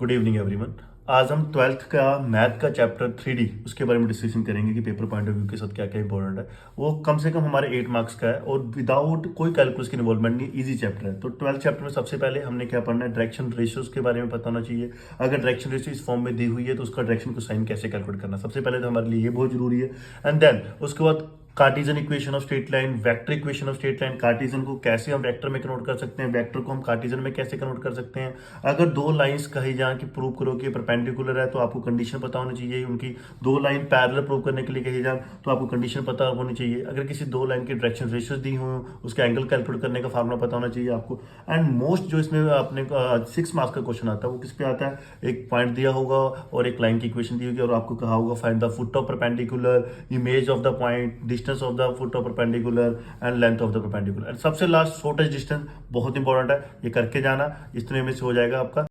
Good evening everyone. आज हम 12th का मैथ का चैप्टर 3D उसके बारे में डिस्कशन करेंगे कि पेपर पॉइंट ऑफ व्यू के साथ क्या क्या इंपॉर्टेंट है। वो कम से कम हमारे 8 मार्क्स का है और विदाउट कोई कैलकुलस की इन्वॉल्वमेंट नहीं, इजी चैप्टर है। तो 12th चैप्टर में सबसे पहले हमने क्या पढ़ना है, डायरेक्शन रेशियोज के बारे में पता होना चाहिए। अगर डायरेक्शन रेशियो इस फॉर्म में दी हुई है तो उसका डायरेक्शन को साइन कैसे कैलकुलेट करना, सबसे पहले तो हमारे लिए ये बहुत जरूरी है। एंड देन उसके बाद Cartesian equation of straight line, vector equation of straight line, Cartesian को कैसे हम वेक्टर में कन्वर्ट कर सकते हैं, वेक्टर को हम कार्टिजन में कैसे कन्वर्ट कर सकते हैं। अगर दो लाइंस कही जाए कि प्रूव करो कि परपेंडिकुलर है तो आपको कंडीशन पता होनी चाहिए। उनकी दो लाइन पैरेलल प्रूव करने के लिए कही जाए तो आपको कंडीशन पता होनी चाहिए। अगर किसी दो लाइन की डायरेक्शन रेशियोज दी हो उसके एंगल कैलकुलेट करने का फार्मूला पता होना चाहिए आपको। एंड मोस्ट जो इसमें अपने 6 मार्क्स का क्वेश्चन आता है वो किस पे आता है, एक पॉइंट दिया होगा और एक लाइन की इक्वेशन दी होगी और आपको कहा होगा find the foot of perpendicular, image of the point, distance of the foot of perpendicular and length of the perpendicular. And सबसे लास्ट शॉर्टेस्ट डिस्टेंस बहुत इंपॉर्टेंट है, ये करके जाना, इतने में से हो जाएगा आपका